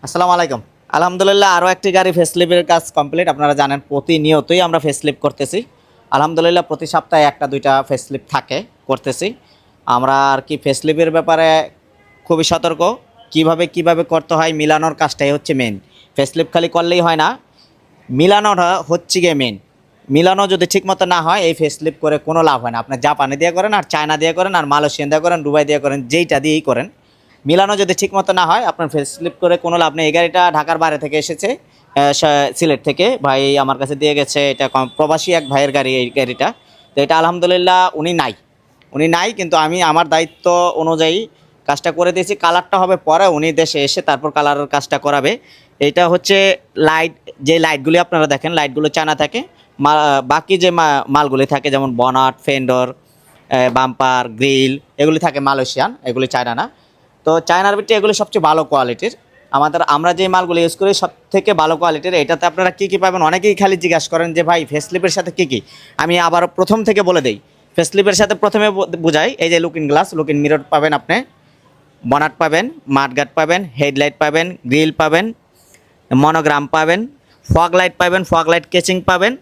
আসসালামু আলাইকুম। আলহামদুলিল্লাহ আরও একটি গাড়ি ফেসলিফের কাজ কমপ্লিট। আপনারা জানেন প্রতিনিয়তই আমরা ফেসলিফ করতেছি। আলহামদুলিল্লাহ প্রতি সপ্তাহে একটা দুইটা ফেসলিফ থাকে করতেছি আমরা। আর কি ফেসলিফের ব্যাপারে খুবই সতর্ক। কিভাবে করতে হয় মিলানোর কাজটাই হচ্ছে মেন। ফেসলিফ খালি করলেই হয় না, মিলানোটা হচ্ছে গিয়ে মেন। মিলানো যদি ঠিকমতো না হয় এই ফেসলিফ করে কোনো লাভ হয় না। আপনি জাপানে দিয়ে করেন আর চায়না দিয়ে করেন আর মালয়েশিয়ান দিয়ে করেন দুবাই দিয়ে করেন, যেইটা দিয়েই করেন, মিলানো যদি ঠিকমতো না হয় আপনার ফেস স্লিপ করে কোনো লাভ নেই। এই গাড়িটা ঢাকার বাইরে থেকে এসেছে, সিলেট থেকে ভাই আমার কাছে দিয়ে গেছে। এটা প্রবাসী এক ভাইয়ের গাড়ি এই গাড়িটা। তো এটা আলহামদুলিল্লাহ উনি নাই কিন্তু আমি আমার দায়িত্ব অনুযায়ী কাজটা করে দিয়েছি। কালারটা হবে পরে, উনি দেশে এসে তারপর কালারের কাজটা করাবে। এটা হচ্ছে লাইট, যে লাইটগুলি আপনারা দেখেন লাইটগুলো চায়না থাকে। বাকি যে মালগুলি থাকে যেমন বনাট, ফেন্ডর, বাম্পার, গ্রিল এগুলি থাকে মালয়েশিয়ান, এগুলি চায়না না। তো চায়নার ভিতরে এগুলো সবচেয়ে ভালো কোয়ালিটির। আমরা যে মালগুলো ইউজ করি সব থেকে ভালো কোয়ালিটির। এটাতে আপনারা কী কী পাবেন অনেকেই খালি জিজ্ঞাসা করেন যে ভাই ফেসলিপের সাথে কী কী। আমি আবার প্রথম থেকে বলে দিই। ফেসলিপের সাথে প্রথমে বুঝাই, এই যে লুকিং গ্লাস, লুকিং মিরর পাবেন আপনি, বনাট পাবেন, মাডগার্ড পাবেন, হেডলাইট পাবেন, গ্রিল পাবেন, মনোগ্রাম পাবেন, ফগ লাইট পাবেন, ফগ লাইট কেচিং পাবেন,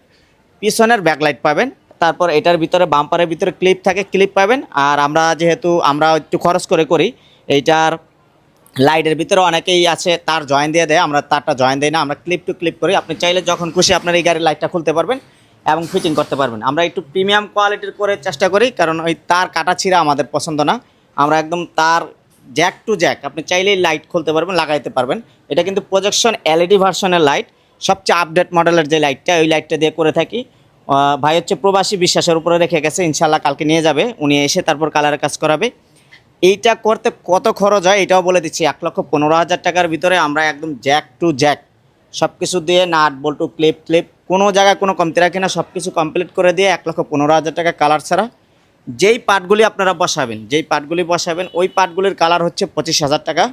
পিছনের ব্যাকলাইট পাবেন। তারপর এটার ভিতরে বাম্পারের ভিতরে ক্লিপ থাকে, ক্লিপ পাবেন। আর যেহেতু আমরা একটু খরচ করে করি, এইটার লাইটের ভিতরে অনেকেই আছে তার জয়েন দিয়ে দেয়, আমরা তারটা জয়েন দিই না, আমরা ক্লিপ টু ক্লিপ করি। আপনি চাইলে যখন খুশি আপনার এই গাড়ির লাইটটা খুলতে পারবেন এবং ফিটিং করতে পারবেন। আমরা একটু প্রিমিয়াম কোয়ালিটির করে চেষ্টা করি, কারণ ওই তার কাটা ছিঁড়া আমাদের পছন্দ না। আমরা একদম তার জ্যাক টু জ্যাক আপনি চাইলেই লাইট খুলতে পারবেন, লাগাইতে পারবেন। এটা কিন্তু প্রজেকশন এলইডি ভার্সনের লাইট, সবচেয়ে আপডেট মডেলের যে লাইটটা, ওই লাইটটা দিয়ে করে থাকি। ভাই হচ্ছে প্রবাসী, বিশ্বাসের উপরে রেখে গেছে, ইনশাল্লাহ কালকে নিয়ে যাবে, উনি এসে তারপর কালারের কাজ করাবে। এইটা করতে কত খরচ হয় এটাও বলে দিচ্ছি। 1,15,000 টাকার ভিতরে আমরা একদম জ্যাক টু জ্যাক সব কিছু দিয়ে, নাট বল্টু ক্লিপ কোনো জায়গায় কোনো কমতি রাখি না, সব কিছু কমপ্লিট করে দিয়ে 1,15,000 টাকা কালার ছাড়া। যেই পার্টগুলি আপনারা বসাবেন ওই পার্টগুলির কালার হচ্ছে 25,000 টাকা।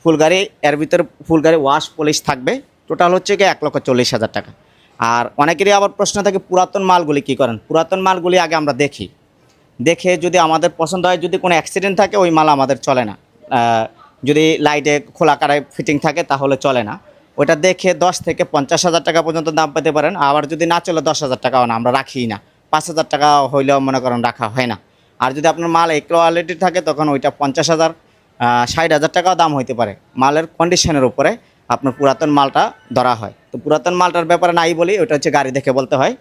ফুল গাড়ি, এর ভিতরে ফুল গাড়ি ওয়াশ পলিশ থাকবে। টোটাল হচ্ছে গিয়ে 1,40,000 টাকা। আর অনেকেরই আবার প্রশ্ন থাকে পুরাতন মালগুলি কী করেন। পুরাতন মালগুলি আগে আমরা দেখে যদি আমাদের পছন্দ হয়, যদি কোনো অ্যাক্সিডেন্ট থাকে ওই মাল আমাদের চলে না। যদি লাইটে খোলা কারায় ফিটিং থাকে তাহলে চলে না। ওইটা দেখে 10 থেকে 50,000 টাকা পর্যন্ত দাম পেতে পারেন। আবার যদি না চলে 10,000 টাকাও না, আমরা রাখিই না। 5,000 টাকা হইলেও মনে করেন রাখা হয় না। আর যদি আপনার মাল এই কোয়ালিটির থাকে তখন ওইটা 50,000, 60,000 টাকাও দাম হইতে পারে। মালের কন্ডিশনের উপরে আপনার পুরাতন মালটা ধরা হয়। তো পুরাতন মালটার ব্যাপারে নাই বলি, ওইটা হচ্ছে গাড়ি দেখে বলতে হয়।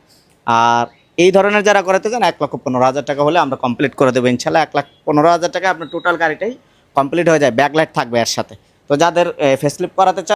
আর এই ধরনের যারা করাতে চান 1,15,000 টাকা হলে আমরা কমপ্লিট করে দেবো ইনশাল্লাহ। 1,15,000 টাকা আপনার টোটাল গাড়িটাই কমপ্লিট হয়ে যায়, ব্যাকলাইট থাকবে এর সাথে। তো যাদের ফেসলিপ করাতে চান